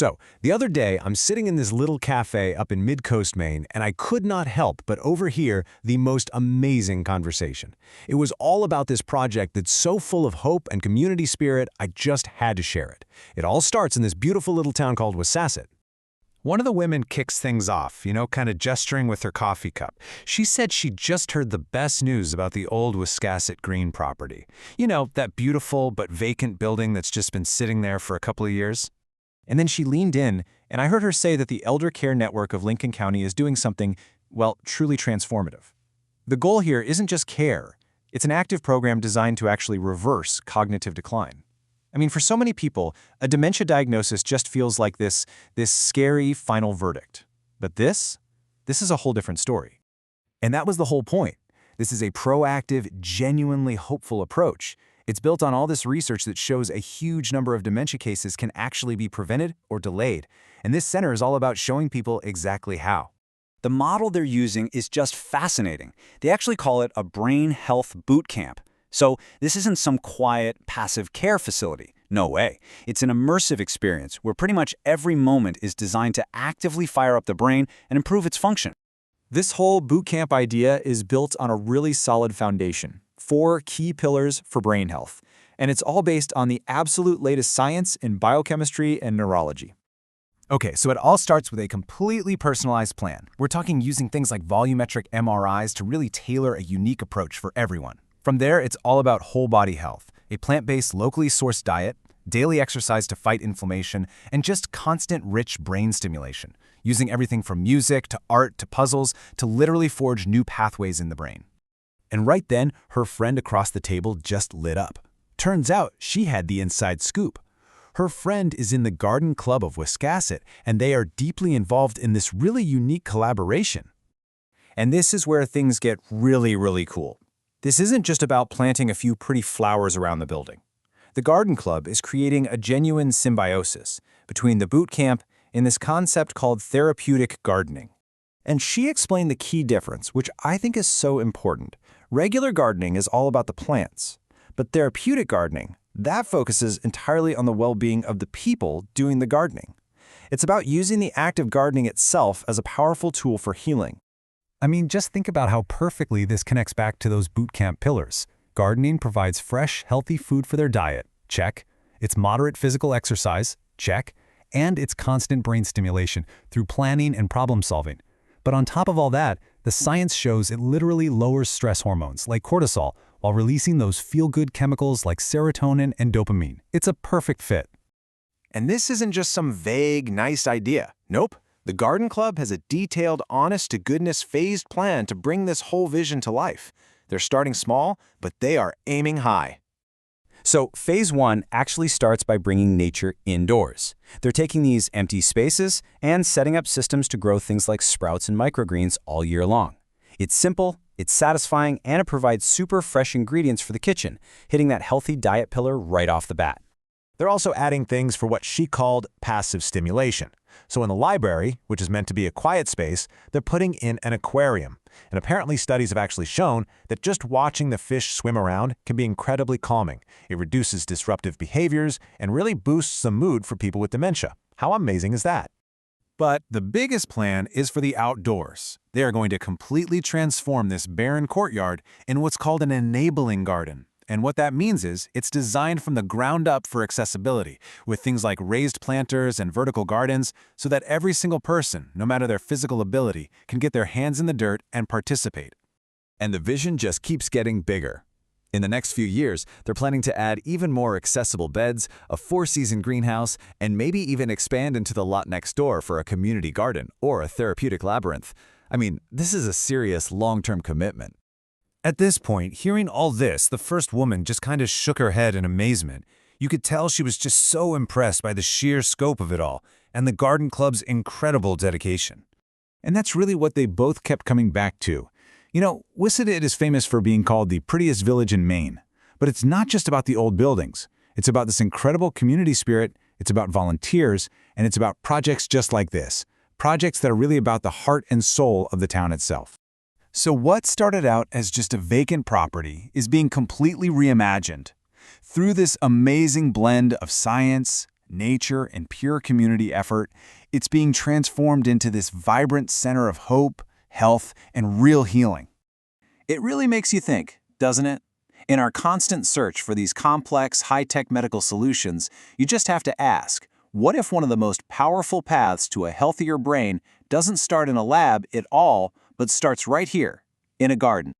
So, the other day, I'm sitting in this little cafe up in Mid-Coast, Maine, and I could not help but overhear the most amazing conversation. It was all about this project that's so full of hope and community spirit, I just had to share it. It all starts in this beautiful little town called Wiscasset. One of the women kicks things off, kind of gesturing with her coffee cup. She said she just heard the best news about the old Wiscasset Green property. That beautiful but vacant building that's just been sitting there for a couple of years. And then she leaned in, and I heard her say that the Eldercare network of Lincoln County is doing something, well, truly transformative. The goal here isn't just care. It's an active program designed to actually reverse cognitive decline. For so many people, a dementia diagnosis just feels like this scary final verdict. But this is a whole different story. And that was the whole point. This is a proactive, genuinely hopeful approach. It's built on all this research that shows a huge number of dementia cases can actually be prevented or delayed. And this center is all about showing people exactly how. The model they're using is just fascinating. They actually call it a brain health bootcamp. So this isn't some quiet, passive care facility. No way. It's an immersive experience where pretty much every moment is designed to actively fire up the brain and improve its function. This whole bootcamp idea is built on a really solid foundation. 4 key pillars for brain health. And it's all based on the absolute latest science in biochemistry and neurology. Okay, so it all starts with a completely personalized plan. We're talking using things like volumetric MRIs to really tailor a unique approach for everyone. From there, it's all about whole body health, a plant-based, locally sourced diet, daily exercise to fight inflammation, and just constant rich brain stimulation, using everything from music to art to puzzles to literally forge new pathways in the brain. And right then, her friend across the table just lit up. Turns out she had the inside scoop. Her friend is in the garden club of Wiscasset, and they are deeply involved in this really unique collaboration. And this is where things get really, really cool. This isn't just about planting a few pretty flowers around the building. The garden club is creating a genuine symbiosis between the boot camp and this concept called therapeutic gardening. And she explained the key difference, which I think is so important. Regular gardening is all about the plants, but therapeutic gardening, that focuses entirely on the well-being of the people doing the gardening. It's about using the act of gardening itself as a powerful tool for healing. Just think about how perfectly this connects back to those bootcamp pillars. Gardening provides fresh, healthy food for their diet, check. It's moderate physical exercise, check. And it's constant brain stimulation through planning and problem solving. But on top of all that, the science shows it literally lowers stress hormones like cortisol while releasing those feel-good chemicals like serotonin and dopamine. It's a perfect fit. And this isn't just some vague, nice idea. Nope. The Garden Club has a detailed, honest-to-goodness phased plan to bring this whole vision to life. They're starting small, but they are aiming high. So phase 1 actually starts by bringing nature indoors. They're taking these empty spaces and setting up systems to grow things like sprouts and microgreens all year long. It's simple, it's satisfying, and it provides super fresh ingredients for the kitchen, hitting that healthy diet pillar right off the bat. They're also adding things for what she called passive stimulation. So in the library, which is meant to be a quiet space, they're putting in an aquarium. And apparently studies have actually shown that just watching the fish swim around can be incredibly calming. It reduces disruptive behaviors and really boosts the mood for people with dementia. How amazing is that? But the biggest plan is for the outdoors. They are going to completely transform this barren courtyard in what's called an enabling garden. And what that means is it's designed from the ground up for accessibility, with things like raised planters and vertical gardens, so that every single person, no matter their physical ability, can get their hands in the dirt and participate. And the vision just keeps getting bigger. In the next few years, they're planning to add even more accessible beds, a 4-season greenhouse, and maybe even expand into the lot next door for a community garden or a therapeutic labyrinth. This is a serious long-term commitment. At this point, hearing all this, the first woman just kind of shook her head in amazement. You could tell she was just so impressed by the sheer scope of it all and the garden club's incredible dedication. And that's really what they both kept coming back to. Wiscasset is famous for being called the prettiest village in Maine. But it's not just about the old buildings. It's about this incredible community spirit, it's about volunteers, and it's about projects just like this. Projects that are really about the heart and soul of the town itself. So what started out as just a vacant property is being completely reimagined. Through this amazing blend of science, nature and pure community effort, it's being transformed into this vibrant center of hope, health, and real healing. It really makes you think, doesn't it? In our constant search for these complex, high-tech medical solutions, you just have to ask, what if one of the most powerful paths to a healthier brain doesn't start in a lab at all, but starts right here, in a garden?